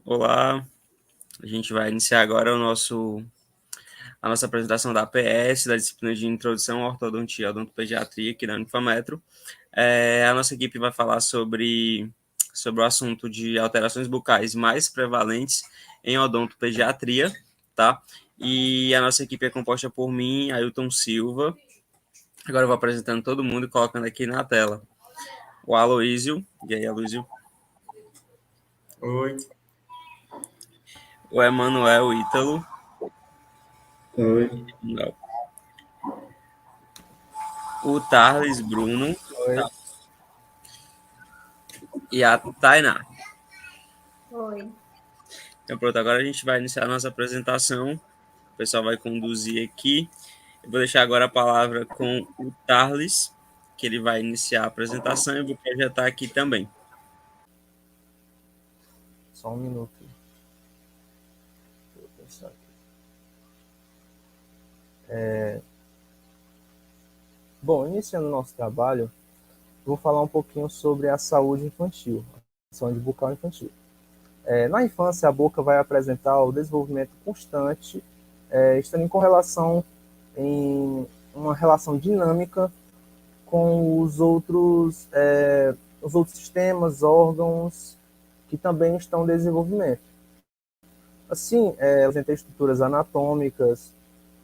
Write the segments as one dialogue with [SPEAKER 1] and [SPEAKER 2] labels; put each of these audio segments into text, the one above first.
[SPEAKER 1] Olá, a gente vai iniciar agora a nossa apresentação da APS, da disciplina de Introdução à Ortodontia e Odontopediatria aqui na Unifametro. A nossa equipe vai falar sobre o assunto de alterações bucais mais prevalentes em odontopediatria, tá? E a nossa equipe é composta por mim, Ailton Silva. Agora eu vou apresentando todo mundo e colocando aqui na tela. O Aloísio, e aí, Aloísio?
[SPEAKER 2] Oi.
[SPEAKER 1] O Emanuel Ítalo.
[SPEAKER 2] Oi.
[SPEAKER 1] Não. O Tarles Bruno
[SPEAKER 2] Oi.
[SPEAKER 1] e a Tainá.
[SPEAKER 3] Oi.
[SPEAKER 1] Então, pronto, agora a gente vai iniciar a nossa apresentação. O pessoal vai conduzir aqui. Eu vou deixar agora a palavra com o Tarles, que ele vai iniciar a apresentação e vou projetar aqui também.
[SPEAKER 2] Só um minuto. Vou pensar aqui. Bom, iniciando o nosso trabalho, vou falar um pouquinho sobre a saúde infantil, a saúde bucal infantil. Na infância, a boca vai apresentar o desenvolvimento constante, estando em uma relação dinâmica com os outros sistemas, órgãos que também estão em desenvolvimento. Assim, elas têm estruturas anatômicas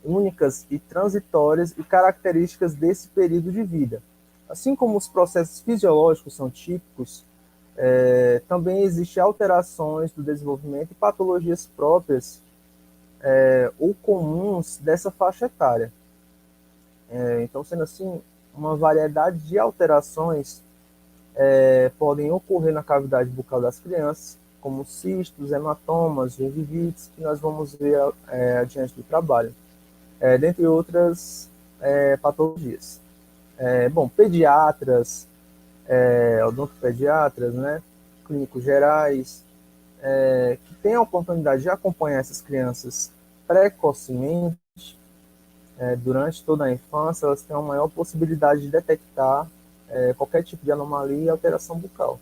[SPEAKER 2] únicas e transitórias e características desse período de vida. Assim como os processos fisiológicos são típicos, também existem alterações do desenvolvimento e patologias próprias ou comuns dessa faixa etária. Então, sendo assim, uma variedade de alterações podem ocorrer na cavidade bucal das crianças, como cistos, hematomas, gingivites, que nós vamos ver adiante do trabalho, dentre outras patologias. Bom, pediatras, odontopediatras, né, clínicos gerais, que têm a oportunidade de acompanhar essas crianças precocemente, durante toda a infância, elas têm uma maior possibilidade de detectar qualquer tipo de anomalia e alteração bucal.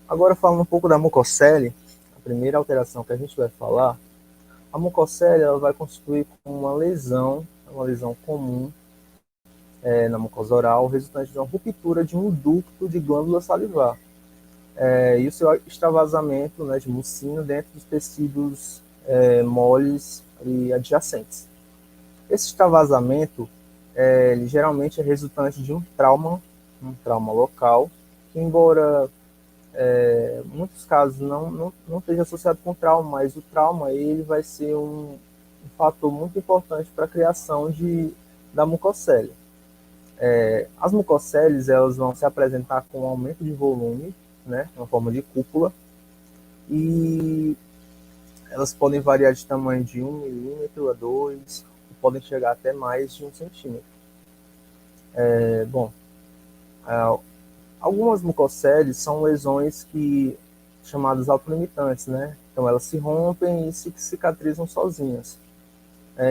[SPEAKER 2] Agora, falando um pouco da mucocele, a primeira alteração que a gente vai falar, a mucocele ela vai constituir uma lesão comum na mucosa oral, resultante de uma ruptura de um ducto de glândula salivar. E o seu extravasamento, né, de mucina dentro dos tecidos moles e adjacentes. Esse extravasamento ele geralmente é resultante de um trauma local, que embora muitos casos não esteja associado com trauma, mas o trauma ele vai ser um fator muito importante para a criação da mucocele. As mucoceles elas vão se apresentar com um aumento de volume, né, uma forma de cúpula, e elas podem variar de tamanho de 1 milímetro a 2, podem chegar até mais de 1 centímetro. Algumas mucoceles são lesões chamadas autolimitantes, né? Então elas se rompem e se cicatrizam sozinhas.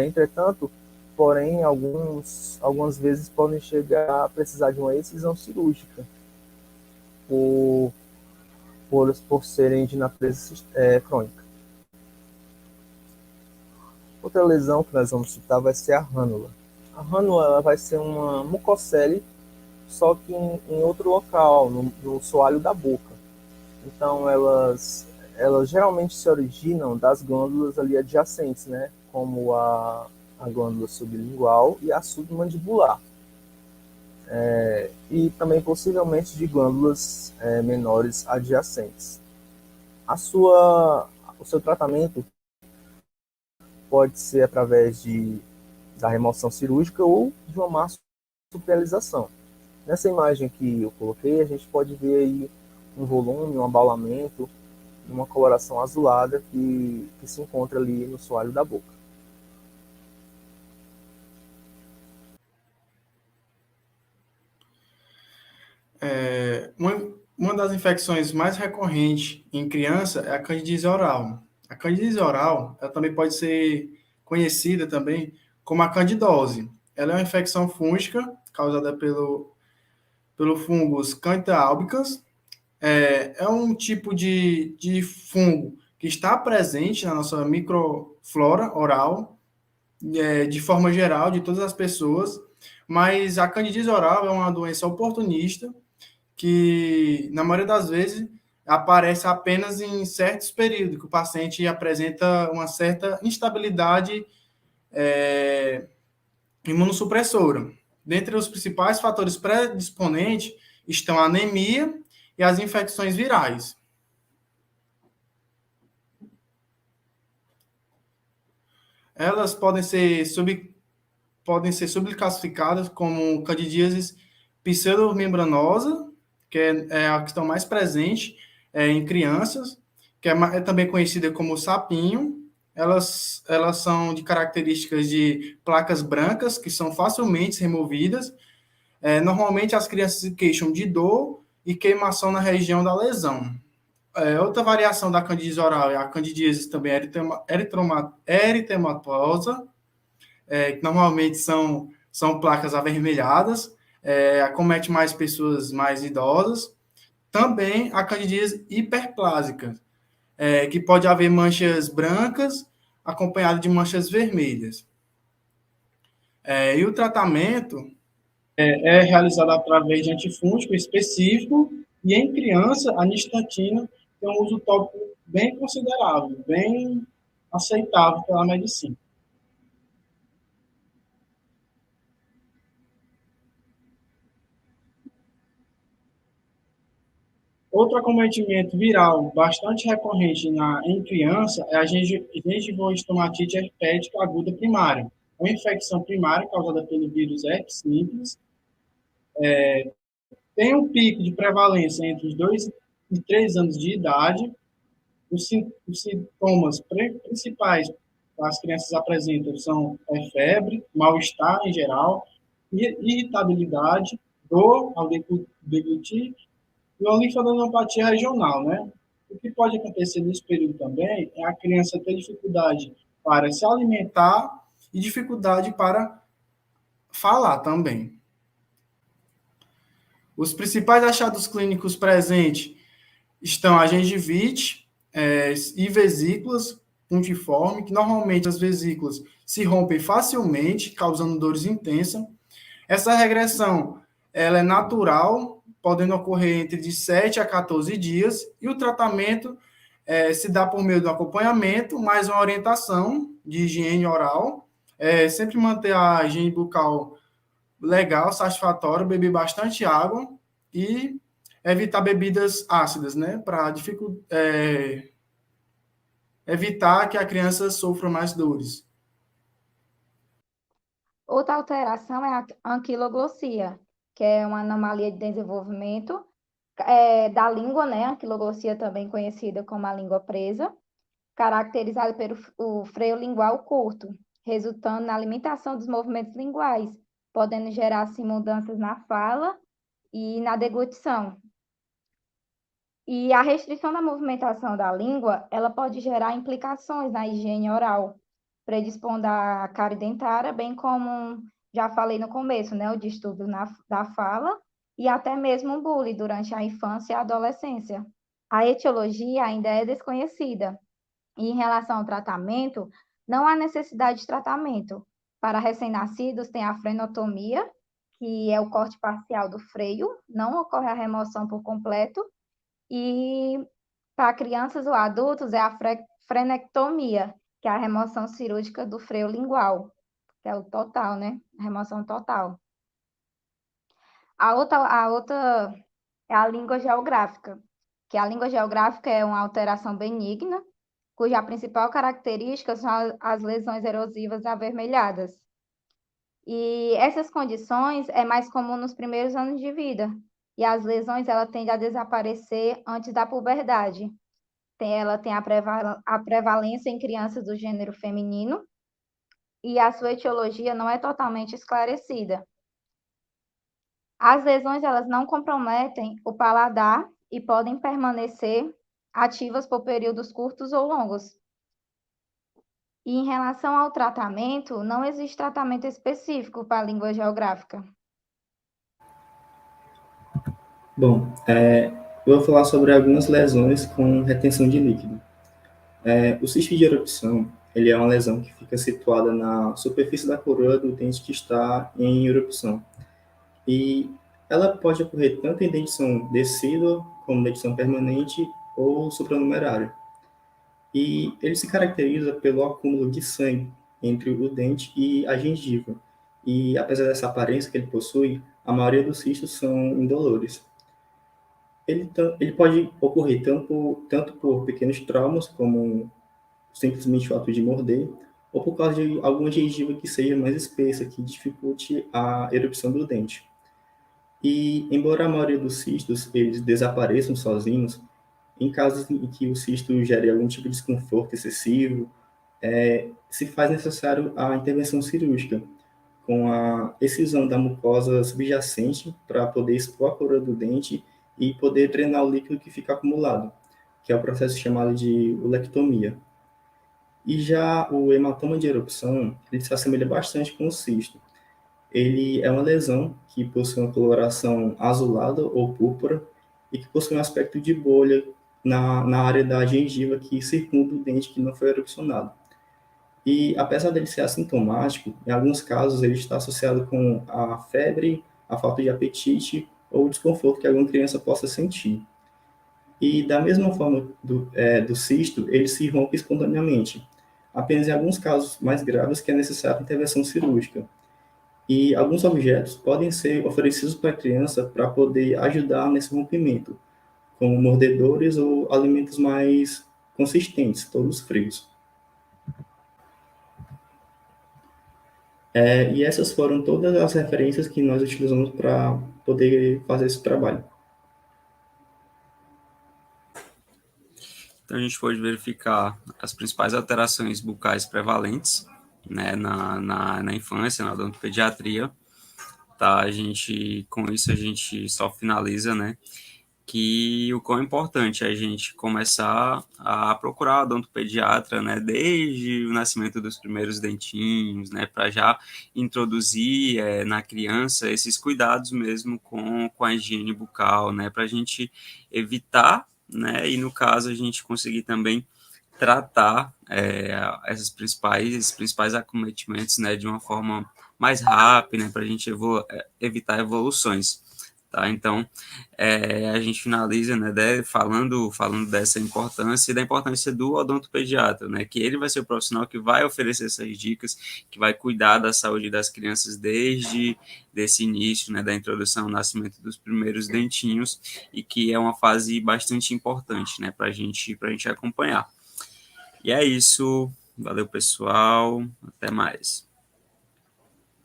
[SPEAKER 2] Entretanto, porém, algumas vezes podem chegar a precisar de uma excisão cirúrgica por serem de natureza crônica. Outra lesão que nós vamos citar vai ser a rânula. A rânula ela vai ser uma mucocele, só que em outro local, no soalho da boca. Então, elas geralmente se originam das glândulas ali adjacentes, né? Como a glândula sublingual e a submandibular. E também possivelmente de glândulas menores adjacentes. O seu tratamento pode ser através da remoção cirúrgica ou de uma marsupialização. Nessa imagem que eu coloquei, a gente pode ver aí um volume, um abaulamento, uma coloração azulada que se encontra ali no soalho da boca.
[SPEAKER 4] Uma das infecções mais recorrentes em criança é a candidíase oral. A candidíase oral ela também pode ser conhecida também como a candidose. Ela é uma infecção fúngica causada pelo fungos Candida albicans é um tipo de fungo que está presente na nossa microflora oral, de forma geral, de todas as pessoas, mas a candidíase oral é uma doença oportunista que, na maioria das vezes, aparece apenas em certos períodos, que o paciente apresenta uma certa instabilidade imunossupressora. Dentre os principais fatores predisponentes estão a anemia e as infecções virais. Elas podem ser subclassificadas como candidíase pseudomembranosa, que é a questão mais presente em crianças, que é também conhecida como sapinho. Elas são de características de placas brancas, que são facilmente removidas. Normalmente, as crianças se queixam de dor e queimação na região da lesão. Outra variação da candidíase oral é a candidíase também eritematosa, que normalmente são placas avermelhadas, acomete mais pessoas mais idosas. Também a candidíase hiperplásica, que pode haver manchas brancas acompanhadas de manchas vermelhas. E o tratamento é realizado através de antifúngico específico e em criança a nistatina tem um uso tópico bem considerável, bem aceitável pela medicina. Outro acometimento viral bastante recorrente em criança é a gengivoestomatite herpética aguda primária, uma infecção primária causada pelo vírus herpes simples. Tem um pico de prevalência entre os 2 e 3 anos de idade. Os sintomas principais que as crianças apresentam são febre, mal-estar em geral, irritabilidade, dor ao deglutir e uma linfadenopatia regional, né? O que pode acontecer nesse período também é a criança ter dificuldade para se alimentar e dificuldade para falar também. Os principais achados clínicos presentes estão a gengivite e vesículas puntiformes, que normalmente as vesículas se rompem facilmente, causando dores intensas. Essa regressão ela é natural, podendo ocorrer entre de 7 a 14 dias, e o tratamento se dá por meio do acompanhamento, mais uma orientação de higiene oral, sempre manter a higiene bucal legal, satisfatória, beber bastante água e evitar bebidas ácidas, né, para evitar que a criança sofra mais dores.
[SPEAKER 3] Outra alteração é a anquiloglossia, que é uma anomalia de desenvolvimento da língua, né? A anquiloglossia também conhecida como a língua presa, caracterizada pelo o freio lingual curto, resultando na limitação dos movimentos linguais, podendo gerar assim, mudanças na fala e na deglutição. E a restrição da movimentação da língua, ela pode gerar implicações na higiene oral, predispondo a cárie dentária, bem como já falei no começo, né, o distúrbio da fala e até mesmo um bullying durante a infância e a adolescência. A etiologia ainda é desconhecida. E em relação ao tratamento, não há necessidade de tratamento. Para recém-nascidos, tem a frenotomia, que é o corte parcial do freio, não ocorre a remoção por completo. E para crianças ou adultos é a frenectomia, que é a remoção cirúrgica do freio lingual, que é o total, né? A remoção total. A outra é a língua geográfica, que a língua geográfica é uma alteração benigna, cuja principal característica são as lesões erosivas avermelhadas. E essas condições é mais comum nos primeiros anos de vida, e as lesões ela tendem a desaparecer antes da puberdade. Ela tem a prevalência em crianças do gênero feminino, e a sua etiologia não é totalmente esclarecida. As lesões elas não comprometem o paladar e podem permanecer ativas por períodos curtos ou longos. E em relação ao tratamento, não existe tratamento específico para a língua geográfica.
[SPEAKER 5] Bom, Eu vou falar sobre algumas lesões com retenção de líquido. O cisto de erupção, ele é uma lesão que fica situada na superfície da coroa do dente que está em erupção. E ela pode ocorrer tanto em dentição decídua, como dentição permanente ou supranumerária. E ele se caracteriza pelo acúmulo de sangue entre o dente e a gengiva. E apesar dessa aparência que ele possui, a maioria dos cistos são indolores. Ele pode ocorrer tanto por pequenos traumas, como simplesmente o ato de morder, ou por causa de alguma gengiva que seja mais espessa, que dificulte a erupção do dente. E, embora a maioria dos cistos eles desapareçam sozinhos, em casos em que o cisto gere algum tipo de desconforto excessivo, se faz necessário a intervenção cirúrgica, com a excisão da mucosa subjacente para poder expor a coroa do dente e poder drenar o líquido que fica acumulado, que é o processo chamado de ulectomia. E já o hematoma de erupção, ele se assemelha bastante com o cisto. Ele é uma lesão que possui uma coloração azulada ou púrpura e que possui um aspecto de bolha na área da gengiva que circunda o dente que não foi erupcionado. E apesar dele ser assintomático, em alguns casos ele está associado com a febre, a falta de apetite ou o desconforto que alguma criança possa sentir. E da mesma forma do cisto, ele se rompe espontaneamente, apenas em alguns casos mais graves que é necessária intervenção cirúrgica. E alguns objetos podem ser oferecidos para a criança para poder ajudar nesse rompimento, como mordedores ou alimentos mais consistentes, todos frios. E essas foram todas as referências que nós utilizamos para poder fazer esse trabalho.
[SPEAKER 1] Então, a gente pode verificar as principais alterações bucais prevalentes, né, na infância, na odontopediatria. Tá? Com isso, a gente só finaliza, né, que o quão importante é a gente começar a procurar o odontopediatra, né, desde o nascimento dos primeiros dentinhos, né, para já introduzir na criança esses cuidados mesmo com a higiene bucal, né, para a gente evitar, né, e no caso a gente conseguir também tratar esses principais acometimentos, né, de uma forma mais rápida, né, para a gente evitar evoluções. Tá? Então, a gente finaliza, né, falando dessa importância e da importância do odontopediatra, né, que ele vai ser o profissional que vai oferecer essas dicas, que vai cuidar da saúde das crianças desde esse início, né, da introdução ao nascimento dos primeiros dentinhos, e que é uma fase bastante importante, né, para a gente acompanhar. E é isso. Valeu, pessoal. Até mais.